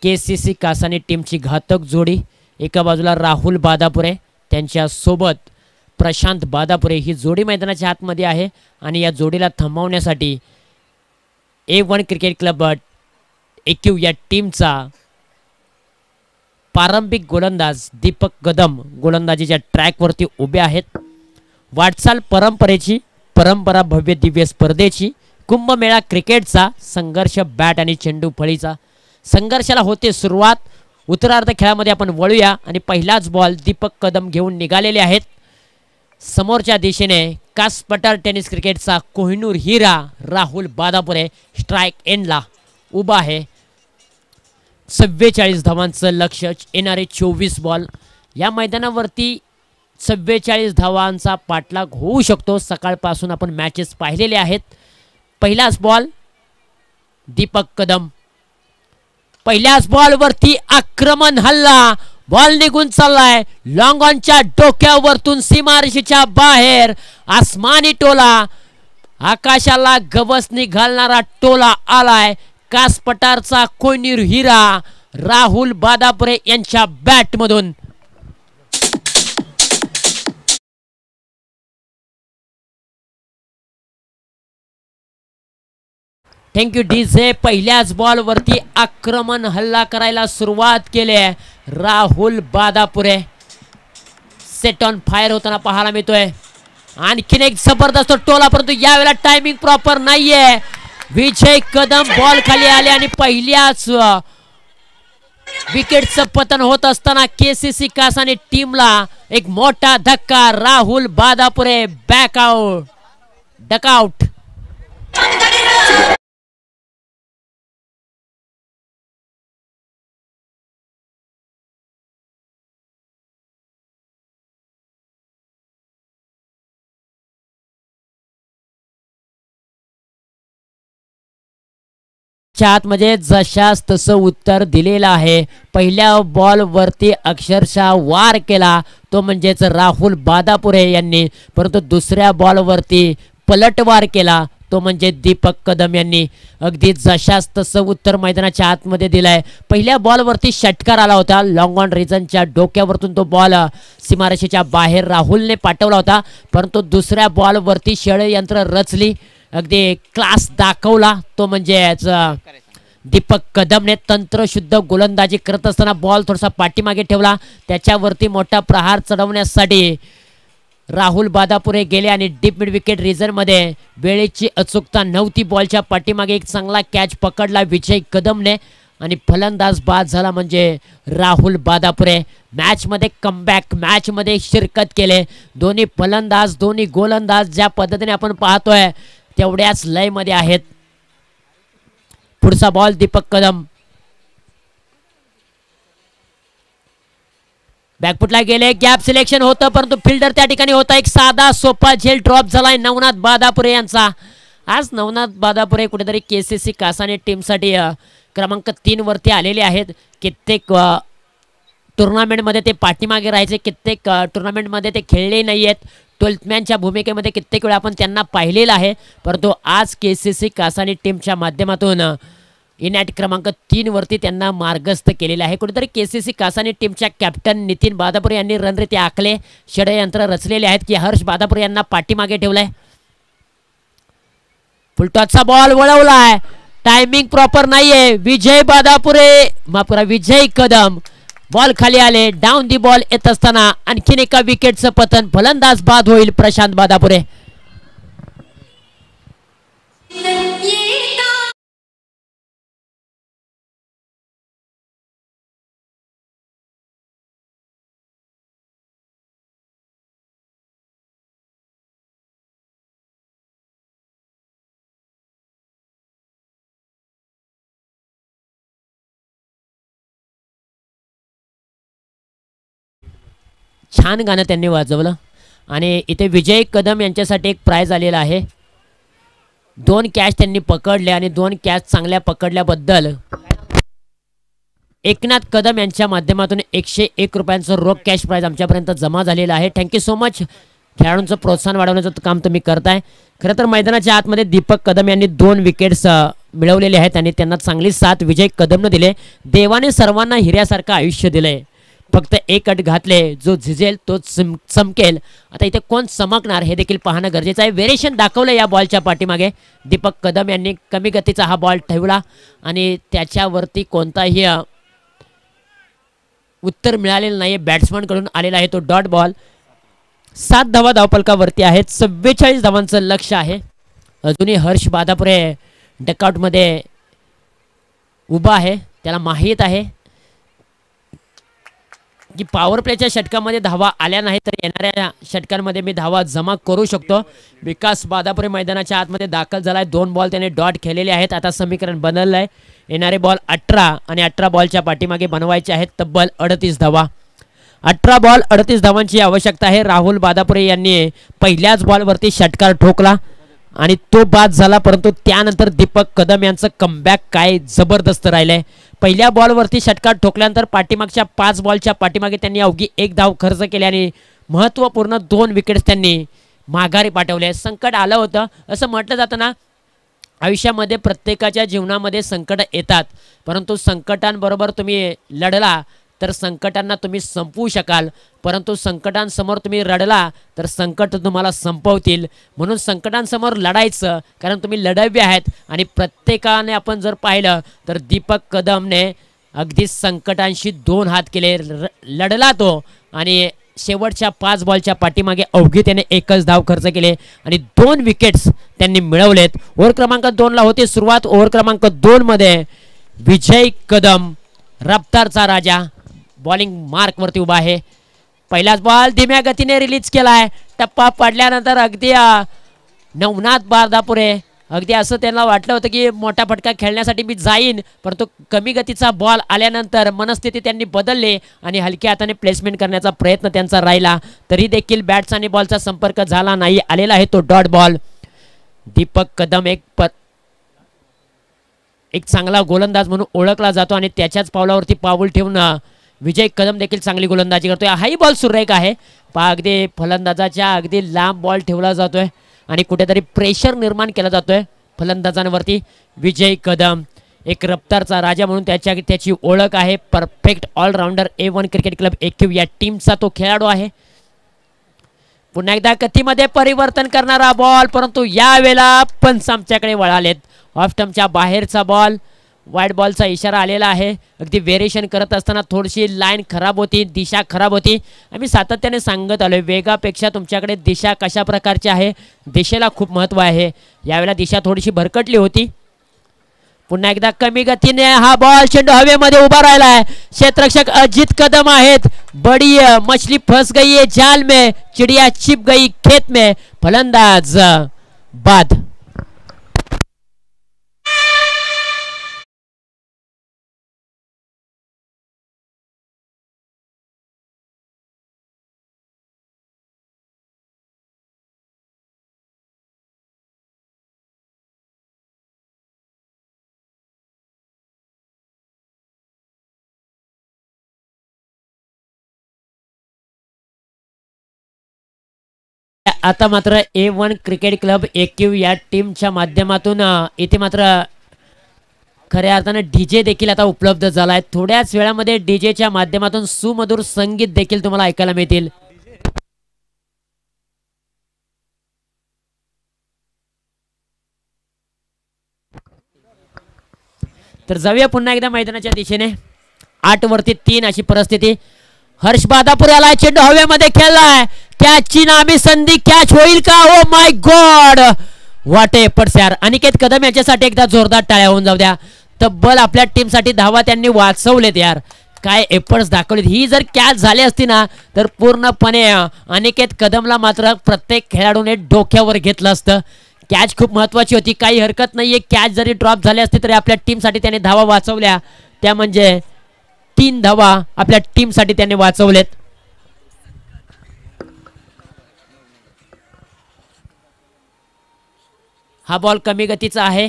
KCC कासानी टीमची घातक जोडी. एका बाजूला राहुल बादापुरे, त्यांच्या सोबत प्रशांत बादापुरे ही जोडी मैदानाच्या आतमध्ये आहे आणि या जोडीला थांबवण्यासाठी A1 क्रिकेट क्लब AQ या टीमचा पारंपरिक गोलंदाज दीपक कदम गोलंदाजीच्या ट्रॅकवरती उभे आहेत. वाटचाल परंपरेची, परंपरा भव्य दिव्य स्पर्धेची, कुंभमेळा क्रिकेटचा संघर्ष बॅट आणि चेंडू फळीचा. संघर्षाला होते सुरुवात. उत्तरार्ध खेळामध्ये आपण वळूया आणि पहिलाच बॉल दीपक कदम घेऊन निघालेले आहेत. समोरच्या दिशेने कासपठार टेनिस क्रिकेटचा कोहिनूर हिरा राहुल बादापुरे स्ट्राइक एंडला उभा आहे. 44 धावांचं लक्ष, येणारे 24 बॉल. या मैदानावरती 44 धावांचा पाठलाग होऊ शकतो. सकाळपासून आपण मॅचेस पाहिलेले आहेत. पहिलाच बॉल दीपक कदम. पहिल्याच बॉलवरती आक्रमण हल्ला. बॉल निघून चाललाय लॉंग ऑनच्या डोक्यावरतून सीमारेषेच्या बाहेर. आसमानी टोला, आकाशाला गवसणी घालणारा टोला आलाय. कासपठारचा कोहिनूर हिरा राहुल बादापुरे यांच्या बॅट मधून. Thank you DJ. पहिल्याच बॉल वरती आक्रमण हल्ला करायला सुरुवात केली आहे. राहुल बादापुरे सेट ऑन फायर होताना पाहायला मिळतोय. आणखीन एक जबरदस्त टोला, परंतु यावेळेला टायमिंग प्रॉपर नाहीये. विजय कदम बॉल खाली आले आणि पहिल्याच विकेटचं पतन होत असताना KCC कासाने टीमला एक मोठा धक्का. Rahul Badapure back out, dugout. आतमध्ये जशास तसं उत्तर दिलेलं आहे. पहिल्या बॉल वरती अक्षरशः वार केला तो म्हणजेच राहुल बादापुरे यांनी, परंतु दुसऱ्या बॉल वरती पलटवार केला तो म्हणजे दीपक कदम यांनी. अगदी जशास तसं उत्तर मैदानाच्या आतमध्ये दिलाय. पहिल्या बॉल वरती षटकार आला होता. लॉंग ऑन रिजनच्या डोक्यावरतून तो बॉल सीमारेषेच्या बाहेर राहुलने पाठवला होता, परंतु दुसऱ्या बॉल वरती षडयंत्र रचली, अगदी क्लास दाखवला तो म्हणजे दीपक कदमने. तंत्रशुद्ध गोलंदाजी करत असताना बॉल थोडासा पाठीमागे ठेवला, त्याच्यावरती मोठा प्रहार चढवण्यासाठी राहुल बादापुरे गेले आणि डीप मिड विकेट रिजन मध्ये वेळेची अचूकता नव्हती. बॉलच्या पाठीमागे एक चांगला कॅच पकडला विजय कदमने आणि फलंदाज बाद झाला म्हणजे राहुल बादापुरे. मॅचमध्ये कमबॅक, मॅचमध्ये शिरकत केले दोन्ही फलंदाज, दोन्ही गोलंदाज. ज्या पद्धतीने आपण पाहतोय तेवढ्याच लयमध्ये आहेत. पुढचा बॉल दीपक कदम, बॅकफुटला गेले, गॅप सिलेक्शन होतं परंतु फिल्डर त्या ठिकाणी होता. एक साधा सोपा झेल ड्रॉप झालाय नवनाथ बादापुरे यांचा. आज नवनाथ बादापुरे कुठेतरी केसीसी कासाने टीमसाठी क्रमांक 3 वरती आलेले आहेत. कित्येक टुर्नामेंटमध्ये ते पाठीमागे राहायचे, कित्येक टुर्नामेंटमध्ये ते खेळले नाही आहेत. 12th मॅनच्या भूमिकेमध्ये कित्येक वेळा आपण त्यांना पाहिलेलं आहे. परंतु आज केसीसी कासानी टीमच्या माध्यमातून इनॅट क्रमांक 3 वरती त्यांना मार्गस्थ केलेलं आहे. कुठेतरी केसीसी कासानी टीमच्या कॅप्टन नितीन बादापुरे यांनी रणनीती आखले, षडयंत्र रचलेले आहेत की हर्ष बादापुरे यांना पाठीमागे ठेवलंय. फुलटॉसचा बॉल वळवलाय, टायमिंग प्रॉपर नाहीये. विजय बादापुरे मापुरा विजय कदम बॉल खाली आले. डाऊन दी बॉल येत असताना आणखीन एका विकेटचं पतन. फलंदाज बाद होईल प्रशांत बादापुरे. छान गाणं त्यांनी वाजवलं आणि इथे विजय कदम यांच्यासाठी एक प्राइज आलेला आहे. 2 कॅच त्यांनी पकडले आणि 2 कॅच चांगल्या पकडल्याबद्दल एकनाथ कदम यांच्या माध्यमातून 101 रुपयांचं रोख कॅश प्राइज आमच्यापर्यंत जमा झालेलं आहे. Thank you so much. खेळाडूंचं प्रोत्साहन वाढवण्याचं काम तुम्ही करताय. खरं तर मैदानाच्या आतमध्ये दीपक कदम यांनी 2 विकेट्स मिळवलेले आहेत आणि त्यांना चांगली साथ विजय कदमनं दिले. देवाने सर्वांना हिऱ्यासारखं आयुष्य दिलंय. फक्त एक अट घातले, जो झिजेल तो चमकेल. आता इथे कोण चमकणार हे देखील पाहणं गरजेचं आहे. व्हेरिएशन दाखवलं या बॉलच्या पाठीमागे. दीपक कदम यांनी कमी गतीचा हा बॉल ठेवला आणि त्याच्यावरती कोणताही उत्तर मिळालेलं नाही. बॅट्समनकडून आलेला आहे तो डॉट बॉल. 7 धावा धावपलकावरती आहेत. 44 धावांचं लक्ष आहे. अजूनही हर्ष बादापुरे डकआउटमध्ये उभा आहे. त्याला माहीत आहे की पॉवर प्लेच्या षटकामध्ये धावा आल्या नाही तर येणाऱ्या षटकांमध्ये मी धावा जमा करू शकतो. विकास बादापुरे मैदानाच्या आतमध्ये दाखल झालाय. 2 बॉल त्याने डॉट खेळलेले आहेत. आता समीकरण बदललं आहे. येणारे बॉल 18 आणि 18 बॉलच्या पाठीमागे बनवायचे आहेत तब्बल 38 धावा. 18 बॉल 38 धावांची आवश्यकता आहे. राहुल बादापुरे यांनी पहिल्याच बॉलवरती षटकार ठोकला आणि तो बाद झाला. परंतु त्यानंतर दीपक कदम यांचं कमबॅक काय जबरदस्त राहिलंय. पहिल्या बॉलवरती षटकार ठोकल्यानंतर पाठीमागच्या 5 बॉलच्या पाठीमागे त्यांनी अवघी 1 धाव खर्च केली आणि महत्त्वपूर्ण 2 विकेट्स त्यांनी माघारी पाठवले. संकट आलं होतं असं म्हटलं जातं ना, आयुष्यामध्ये प्रत्येकाच्या जीवनामध्ये संकट येतात. परंतु संकटांबरोबर तुम्ही लढला तर संकटांना तुम्ही संपवू शकाल. परंतु संकटांसमोर तुम्ही रडला तर संकट तुम्हाला संपवतील. म्हणून संकटांसमोर लढायचं, कारण तुम्ही लढावी आहेत. आणि प्रत्येकाने आपण जर पाहिलं तर दीपक कदमने अगदी संकटांशी 2 हात केले. लढला तो आणि शेवटच्या 5 बॉलच्या पाठीमागे अवघी त्याने 1च धाव खर्च केले आणि 2 विकेट्स त्यांनी मिळवलेत. ओव्हर क्रमांक 2ला होती सुरुवात. ओव्हर क्रमांक 2 मध्ये विजय कदम रफ्तारचा राजा बॉलिंग मार्क वरती उभा आहे. पहिलाच बॉल धीम्या गतीने रिलीज केलाय. टप्पा पडल्यानंतर अगदी नवनाथ बादापुरे अगदी असं त्यांना वाटलं होतं की मोठा फटका खेळण्यासाठी मी जाईन, परंतु कमी गतीचा बॉल आल्यानंतर मनस्थिती त्यांनी बदलली आणि हलक्या हाताने प्लेसमेंट करण्याचा प्रयत्न त्यांचा राहिला. तरी देखील बॅट्स आणि बॉलचा संपर्क झाला नाही. आलेला आहे तो डॉट बॉल. दीपक कदम एक चांगला गोलंदाज म्हणून ओळखला जातो आणि त्याच्याच पावलावरती पाऊल ठेवून विजय कदम देखील चांगली गोलंदाजी करतोय. हाही बॉल सुरेख आहे. अगदी फलंदाजाच्या अगदी लांब बॉल ठेवला जातोय आणि कुठेतरी प्रेशर निर्माण केला जातोय फलंदाजांवरती. विजय कदम एक रफ्तारचा राजा म्हणून त्याची ओळख आहे. Perfect allrounder A1 cricket club AQ या टीमचा तो खेळाडू आहे. पुन्हा एकदा गतीमध्ये परिवर्तन करणारा बॉल, परंतु यावेळेला पंच आमच्याकडे वळालेत. ऑफ स्टंपच्या बाहेरचा बॉल. वाईड बॉलचा इशारा आलेला आहे. अगदी व्हेरिएशन करत असताना थोडीशी लाईन खराब होती, दिशा खराब होती. आम्ही सातत्याने सांगत आलोय वेगापेक्षा तुमच्याकडे दिशा कशा प्रकारची आहे, दिशेला खूप महत्त्व आहे. यावेळेला दिशा थोडीशी भरकटली होती. पुन्हा एकदा कमी गतीने हा बॉल चेंडू हवेमध्ये उभा राहिलाय. क्षेत्ररक्षक अजित कदम आहेत. बड़ी मछली फंस गई है जाल में, चिड़िया छिप गई खेत में. फलंदाज बाद. आता मात्र A1 क्रिकेट क्लब AQ या टीमच्या माध्यमातून इथे मात्र खऱ्या अर्थाने डीजे देखील आता उपलब्ध झाला आहे. थोड्याच वेळामध्ये डीजेच्या माध्यमातून सुमधुर संगीत देखील तुम्हाला ऐकायला मिळतील. तर जाऊया पुन्हा एकदा मैदानाच्या दिशेने. 8 वरती 3 अशी परिस्थिती. हर्ष बादापूर आला, चेंडू हवेमध्ये खेळलाय. कॅचची नामी संधी, कॅच होईल का? Oh my God, what efforts यार. अनिकेत कदम यांच्यासाठी एकदा जोरदार टाळ्या होऊन जाऊ द्या. तब्बल आपल्या टीमसाठी धावा त्यांनी वाचवलेत यार. काय एफर्ट्स दाखवलेत. ही जर कॅच झाली असती ना तर पूर्णपणे अनिकेत कदमला मात्र प्रत्येक खेळाडूने डोक्यावर घेतलं असतं. कॅच खूप महत्वाची होती, काही हरकत नाहीये. कॅच जरी ड्रॉप झाली असती तरी आपल्या टीमसाठी त्याने धावा वाचवल्या. त्या म्हणजे 3 धावा आपल्या टीमसाठी त्याने वाचवलेत. हा बॉल कमी गतीचा आहे.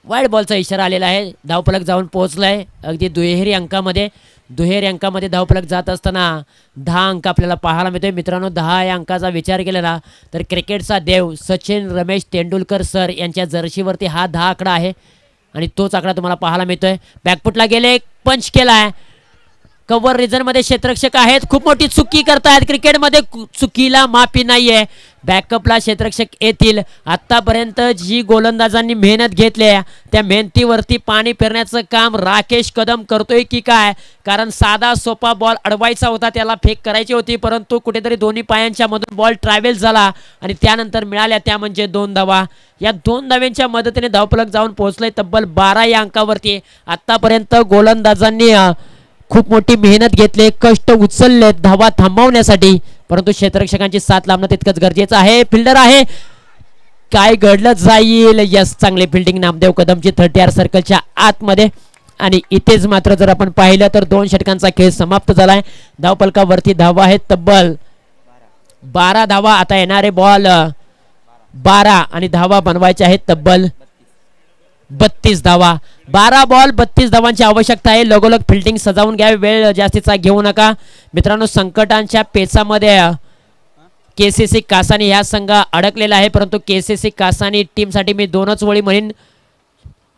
वाईड बॉलचा इशारा आलेला आहे. धावफलक जाऊन पोहोचलाय अगदी दुहेरी अंकामध्ये धावफलक जात असताना 10 अंक आपल्याला पाहायला मिळतोय. मित्रांनो, 10 या अंकाचा विचार केला ना तर क्रिकेटचा देव सचिन रमेश तेंडुलकर सर यांच्या जर्सीवरती हा 10 आकडा आहे आणि तोच आकडा तुम्हाला पाहायला मिळतोय. बॅकफुटला गेले, पंच केलाय. कव्हर रिजन मध्ये क्षेत्ररक्षक आहेत, खूप मोठी चुकी करतायत. क्रिकेटमध्ये चुकीला माफी नाहीये. बॅकअपला क्षेत्ररक्षक येतील. आतापर्यंत जी गोलंदाजांनी मेहनत घेतली त्या मेहनतीवरती पाणी फिरण्याचं काम राकेश कदम करतोय की काय? कारण साधा सोपा बॉल अडवायचा होता, त्याला फेक करायची होती, परंतु कुठेतरी दोन्ही पायांच्या मधून बॉल ट्रॅव्हल झाला आणि त्यानंतर मिळाल्या त्या म्हणजे 2 धावा. या 2 धाव्यांच्या मदतीने धावफलक जाऊन पोहोचलंय तब्बल 12 या अंकावरती. आतापर्यंत गोलंदाजांनी खूप मोठी मेहनत घेतली, कष्ट उचलले धावा थांबवण्यासाठी, परंतु क्षेत्ररक्षकांची साथ लाभणं तितकंच गरजेचं आहे. फिल्डर आहे, काय घडलं जाईल. यस, चांगली फिल्डिंग नामदेव कदमची 30R सर्कलच्या आतमध्ये. आणि इथेच मात्र जर आपण पाहिलं तर 2 षटकांचा खेळ समाप्त झालाय. धावफलकावरती धावा आहेत तब्बल 12 धावा. आता येणारे बॉल 12 आणि धावा बनवायच्या आहेत तब्बल 32 धावा. 12 बॉल 32 धावांची आवश्यकता आहे. लगोलग फिल्डिंग सजावून घ्या, वेळ जास्तीचा घेऊ नका. मित्रांनो, संकटांच्या पेचामध्ये KCC कासानी ह्या संघ अडकलेला आहे, परंतु KCC कासानी टीमसाठी मी 2च ओळी म्हणेन.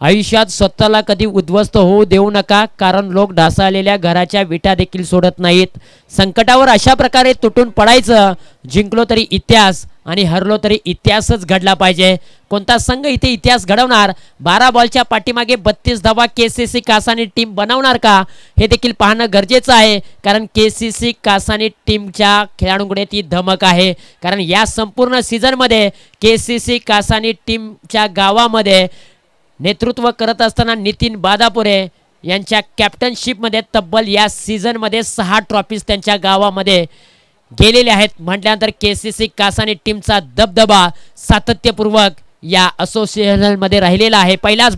आयुष्यात स्वतःला कधी उद्ध्वस्त होऊ देऊ नका, कारण लोक ढासळलेल्या घराच्या विटा देखील सोडत नाहीत. संकटावर अशा प्रकारे तुटून पडायचं. जिंकलो तरी इतिहास आणि हरलो तरी इतिहासच घडला पाहिजे. कोणता संघ इथे इतिहास घडवणार? 12 बॉलच्या पाठीमागे 32 धावा KCC कासानी टीम बनवणार का हे देखील पाहणं गरजेचं आहे, कारण KCC कासानी टीमच्या खेळाडूंकडे ती धमक आहे. कारण या संपूर्ण सीझनमध्ये KCC कासानी टीमच्या गावामध्ये नेतृत्व करत असताना नितीन बादापुरे यांच्या कॅप्टनशिपमध्ये तब्बल या सीझनमध्ये 6 ट्रॉफीज त्यांच्या गावामध्ये गेलेले आहेत. म्हटल्यानंतर KCC कासानी टीमचा दबदबा सातत्यपूर्वक या असोसिएशन मध्ये राहिलेला आहे. पहिल्याच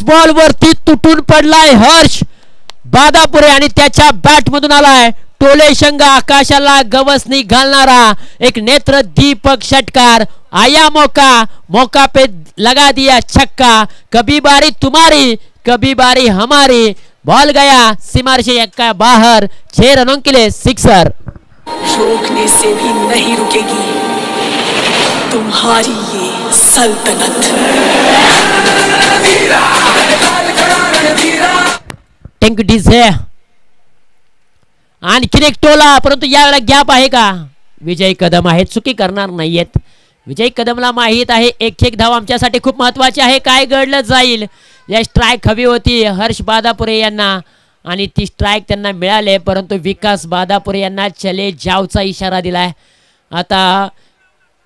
बॉल वरती तुटून पडलाय हर्ष बादापुरे आणि त्याच्या बॅट मधून आलाय टोले शंग आकाशाला गवसनी घालणारा एक नेत्र दीपक षटकार. आया मौका पे लगा दिया छक्का. कभी बारी तुम्हारी कभी बारी हमारी. बॉल गया सीमार से का बाहर. 6 रनों के लिए सिक्सर. रोकने से भी नहीं रुकेगी तुम्हारी ये सल्तनत. टेंक डीजे आणखीन एक टोला, परंतु यावेळेला गॅप आहे का? विजय कदम आहेत, चुकी करणार नाहीयेत. विजय कदमला माहित आहे एक धाव आमच्यासाठी खूप महत्वाची आहे. काय घडलं जाईल. या स्ट्राईक हवी होती हर्ष बादापुरे यांना आणि ती स्ट्राईक त्यांना मिळाले, परंतु विकास बादापुरे यांना चले जावचा इशारा दिलाय. आता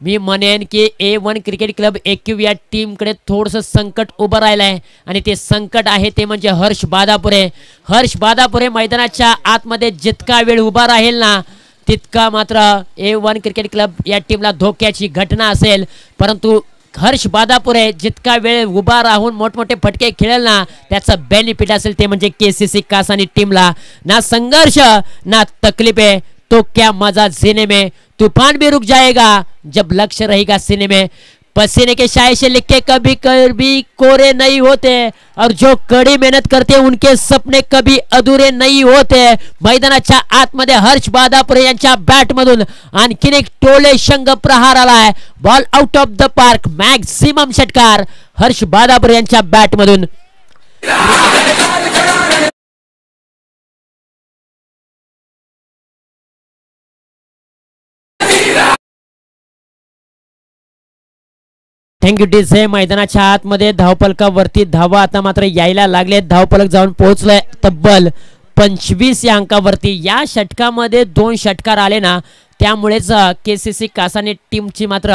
मी म्हणेन की A1 क्रिकेट क्लब AQ या टीमकडे थोडंसं संकट उभं राहिलं आहे आणि ते संकट आहे ते म्हणजे हर्ष बादापुरे. हर्ष बादापुरे मैदानाच्या आतमध्ये जितका वेळ उभा राहील ना तितका मात्र A1 क्रिकेट क्लब या टीमला धोक्याची घटना असेल. परंतु हर्ष बादापुरे जितका वेळ उभा राहून मोठमोठे फटके खेळेल ना त्याचं बेनिफिट असेल ते म्हणजे KCC कासानी टीमला. ना संघर्ष ना तकलीफ है तो क्या मजा जीने में, तूफान भी रुक जाएगा जब लक्ष्य रहेगा सीने में. पसीने के शाये से लिख के कभी कभी कोरे नहीं होते और जो कड़ी मेहनत करते उनके सपने कभी अधुरे नहीं होते. मैदानाच्या आतमध्ये हर्ष बादापुरे यांच्या बॅट मधून आणखीन एक टोले शंग प्रहार आलाय. Ball out of the park, maximum षटकार हर्ष बादापुरे यांच्या बॅट मधून. Thank you DJ. मैदानाच्या आतमध्ये धावपलकावरती धावा आता मात्र यायला लागले. धावपलक जाऊन पोहोचलंय तब्बल 25 या अंकावरती. या षटकामध्ये 2 षटकार आले ना त्यामुळेच KCC कासाने टीमची मात्र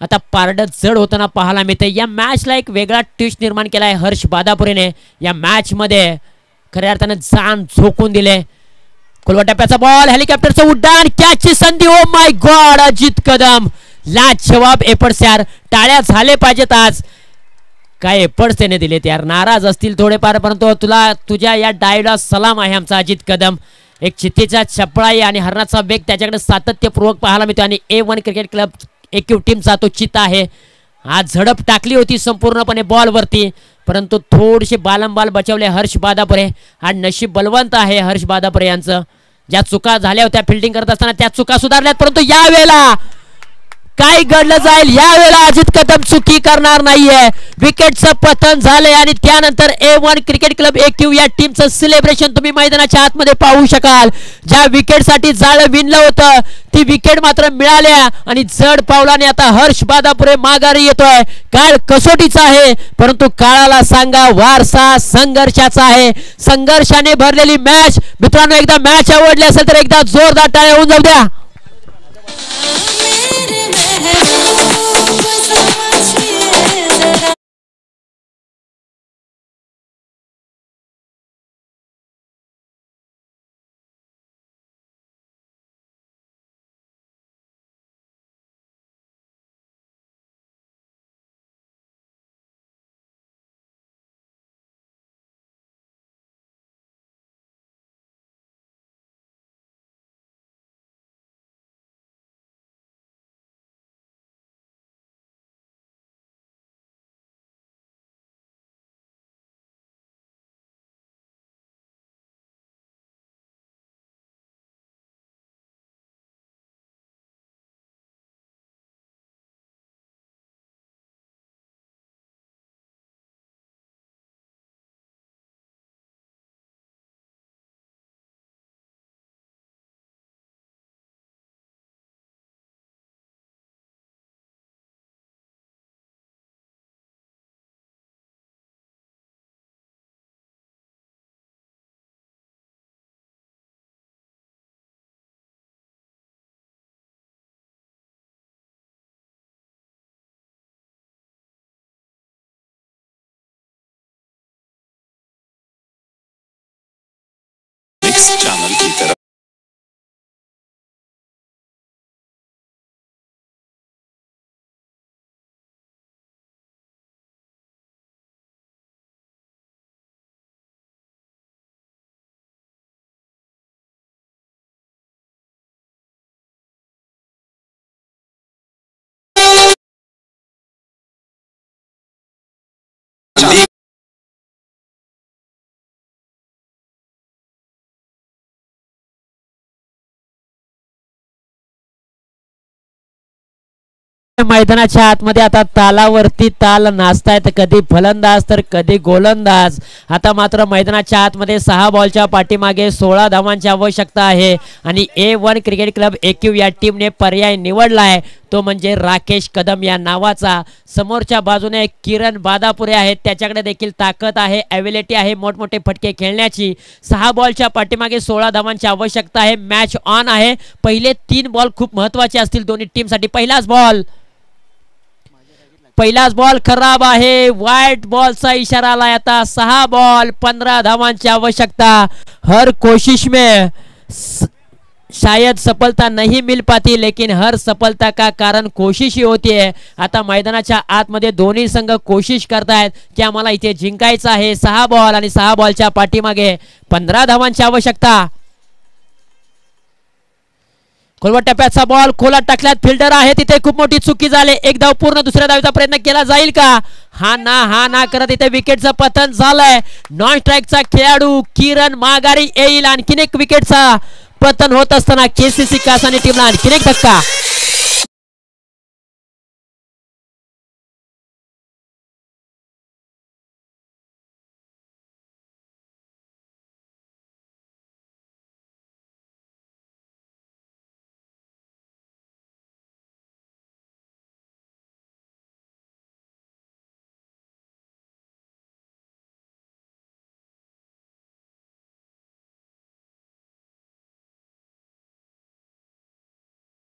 आता पारड जड होताना पाहायला मिळते. या मॅचला एक वेगळा ट्विस्ट निर्माण केला आहे हर्ष बादापुरेने. या मॅच मध्ये खऱ्या अर्थाने जान झोकून दिले. खोलवा टप्प्याचा बॉल, हेलिकॉप्टरचं उड्डाण, कॅचची संधी. Oh my God, Ajit Kadam लाजवाब एफर्ट्स यार. टाळ्या झाले पाहिजेत आज. काय एफर्ट्स त्याने दिलेत यार. नाराज असतील थोडेफार परंतु तुझ्या या डायला सलाम आहे आमचा अजित कदम. एक चित्तेचा चपळाई आणि हरणाचा वेग त्याच्याकडे सातत्यपूर्वक पाहायला मिळतो आणि A1 क्रिकेट क्लब AQ टीमचा तो चित्ता आहे. आज झडप टाकली होती संपूर्णपणे बॉलवरती परंतु थोडेसे बालंबाल बचावले हर्ष बादापुरे. आणि नशीब बलवंत आहे हर्ष बादापुरे यांचं. ज्या चुका झाल्या होत्या फिल्डिंग करत असताना त्या चुका सुधारल्यात परंतु यावेळेला काय घडलं जाईल यावेळेला अजित कदम चुकी करणार नाहीये. विकेटचं पतन झालंय आणि त्यानंतर A1 क्रिकेट क्लब AQ या टीमचं सेलिब्रेशन तुम्ही मैदानाच्या आतमध्ये पाहू शकाल. ज्या विकेटसाठी जाळं विणलं होतं ती विकेट मात्र मिळाल्या आणि जड पावलाने आता हर्ष बादापुरे माघारी येतोय. काळ कसोटीचा आहे परंतु काळाला सांगा वारसा संघर्षाचा आहे. संघर्षाने भरलेली मॅच. मित्रांनो एकदा मॅच आवडली असेल तर एकदा जोरदार टाळ्या होऊन जाऊ द्या. चैनल की तरफ मैदानाच्या आतमध्ये आता तालावरती ताल नाचतायत. कधी फलंदाज तर कधी गोलंदाज. आता मात्र मैदानाच्या आतमध्ये 6 बॉलच्या पाठीमागे 16 धावांची आवश्यकता आहे आणि A1 क्रिकेट क्लब AQ या टीमने पर्याय निवडला आहे तो म्हणजे राकेश कदम या नावाचा. समोरच्या बाजूने किरण बादापुरे आहेत, त्याच्याकडे देखील ताकद आहे, ॲबिलिटी आहे मोठमोठे फटके खेळण्याची. 6 बॉलच्या पाठीमागे 16 धावांची आवश्यकता आहे. मॅच ऑन आहे. पहिले 3 बॉल खूप महत्त्वाचे असतील दोन्ही टीमसाठी. पहिलाच बॉल खराब आहे. व्हाईट बॉलचा इशारा आला. आता 6 बॉल 15 धावांची आवश्यकता. हर कोशिश में शायद सफलता नहीं मिल पाती, लेकिन हर सफलता का कारण कोशिश ही होती है. आता मैदानाच्या आतमध्ये दोन्ही संघ कोशिश करतायत की आम्हाला इथे जिंकायचं आहे. 6 बॉल आणि 6 बॉलच्या पाठीमागे 15 धावांची आवश्यकता. खोलवर टप्प्याचा बॉल खोलात टाकल्यात. फिल्डर आहे तिथे. खूप मोठी चुकी झाली. एक धाव पूर्ण. दुसऱ्या धावीचा प्रयत्न केला जाईल का? हा ना करत इथे विकेटचं पतन झालंय. नॉन स्ट्राईकचा खेळाडू किरण माघारी येईल. आणखीन एक विकेटचा पतन होत असताना केसीसी कासानी टीमला आणखीन एक धक्का.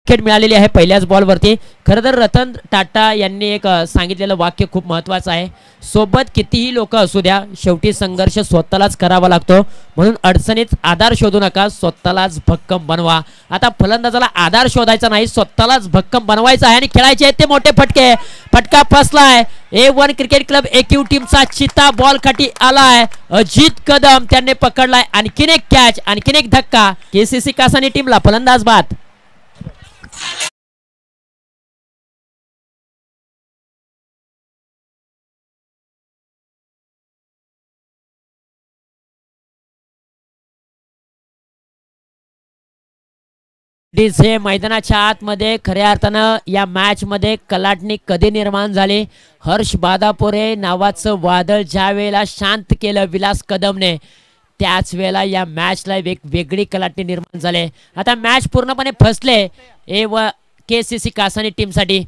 विकेट मिळालेली आहे पहिल्याच बॉलवरती. खरं तर रतन टाटा यांनी एक सांगितलेलं वाक्य खूप महत्त्वाचं आहे. सोबत कितीही लोक असू द्या, शेवटी संघर्ष स्वतःलाच करावा लागतो. म्हणून अडचणीत आधार शोधू नका, स्वतःलाच भक्कम बनवा. आता फलंदाजाला आधार शोधायचा नाही, स्वतःलाच भक्कम बनवायचं आहे आणि खेळायचे आहेत ते मोठे फटके. फटका फसलाय. A1 क्रिकेट क्लब AQ टीमचा चिता बॉल खाटी आलाय. अजित कदम त्यांनी पकडलाय. आणखीन एक कॅच, आणखीन एक धक्का. केसीसी कासानी टीमला फलंदाज बाद. हे मैदानाच्या आतमध्ये खऱ्या अर्थानं या मॅच मध्ये कलाटणी कधी निर्माण झाली. हर्ष बादापुरे नावाचं वादळ ज्या वेळेला शांत केलं विलास कदमने, त्याच वेळेला या मॅचला वेगळी कलाटणी निर्माण झाली. आता मॅच पूर्णपणे फसले केसीसी कासानी टीमसाठी.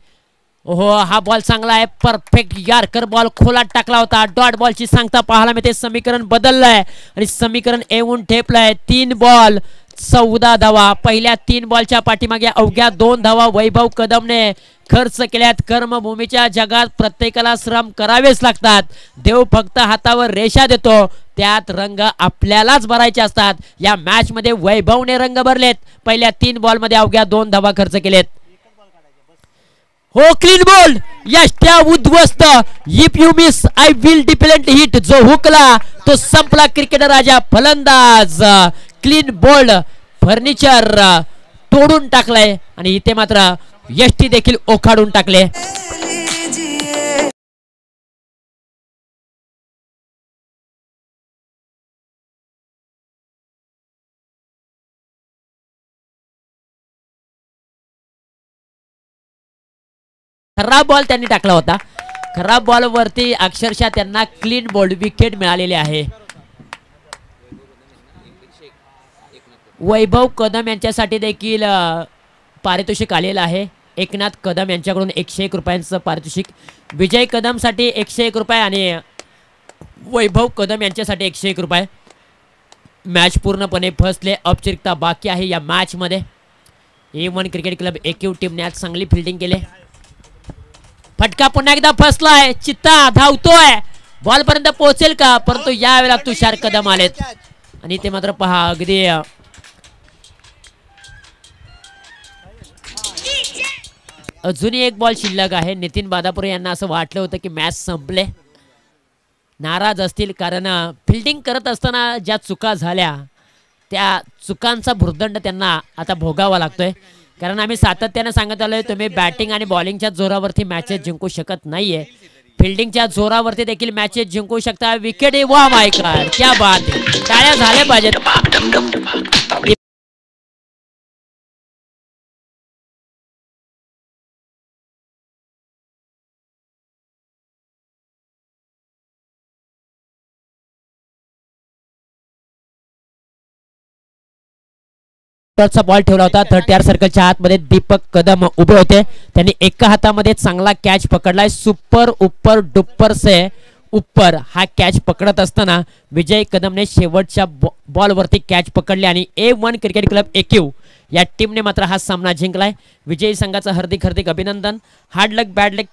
हो, हा बॉल चांगला आहे. परफेक्ट यार्कर बॉल खोलात टाकला होता. डॉट बॉलची सांगता पाहायला मिळते. समीकरण बदललंय आणि समीकरण येऊन ठेपलंय. 3 बॉल 14 धावा. पहिल्या 3 बॉलच्या पाठीमागे अवघ्या 2 धावा वैभव कदमने खर्च केल्यात. कर्मभूमीच्या जगात प्रत्येकाला श्रम करावेच लागतात. देव फक्त हातावर रेषा देतो, त्यात रंग आपल्यालाच भरायचे असतात. या मॅच मध्ये वैभवने रंग भरलेत. पहिल्या 3 बॉल मध्ये अवघ्या 2 धावा खर्च केलेत. हो, क्लीन बोल्ड. यष्ट्या उद्ध्वस्त. If you miss I will depend hit. जो हुकला तो संपला. क्रिकेटर राजा फलंदाज. Clean bowled. फर्निचर तोडून टाकलाय आणि इथे मात्र यष्टी देखील ओखाडून टाकले. खराब बॉल त्यांनी टाकला होता. खराब बॉल वरती अक्षरशः त्यांना क्लीन बोल्ड विकेट मिळालेले आहे. वैभव कदम यांच्यासाठी देखील पारितोषिक आलेलं आहे. एकनाथ कदम यांच्याकडून 101 रुपयांचं पारितोषिक. विजय कदम साठी 101 रुपये आणि वैभव कदम यांच्यासाठी 101 रुपये. मॅच पूर्णपणे फसले. औपचारिकता बाकी आहे या मॅच मध्ये. A1 क्रिकेट क्लब AQ टीमने आज चांगली फिल्डिंग केली. फटका पुन्हा एकदा फसलाय. चित्ता धावतोय. बॉल पर्यंत पोहोचेल का? परंतु यावेळेला तुषार कदम आलेत आणि ते मात्र पहा अगदी अजूनही एक बॉल शिल्लक आहे. नितीन बादापुरे यांना असं वाटलं होतं की मॅच संपले. नाराज असतील कारण फिल्डिंग करत असताना ज्या चुका झाल्या त्या चुकांचा भुर्दंड त्यांना आता भोगावा लागतोय. कारण आम्ही सातत्याने सांगत आलोय तुम्ही बॅटिंग आणि बॉलिंगच्या जोरावरती मॅचेस जिंकू शकत नाहीये. फिल्डिंगच्या जोरावरती देखील मॅचेस जिंकू शकता. विकेट. वा माय गॉड, क्या बात आहे. टाळ्या झाल्या पाहिजेत. टॉसचा बॉल ठेवला होता 30 सर्कलच्या आतमध्ये दीपक कदम उभे होते. त्यांनी एका हातामध्ये चांगला कॅच पकडलाय. सुपर उपर डुप्पर से उपर हा कॅच पकडत असताना विजय कदमने शेवटच्या बॉलवरती कॅच पकडली आणि A1 क्रिकेट क्लब AQ या टीमने मात्र हा सामना जिंकलाय. विजयी संघाचं हार्दिक अभिनंदन. हार्ड लक बॅड लक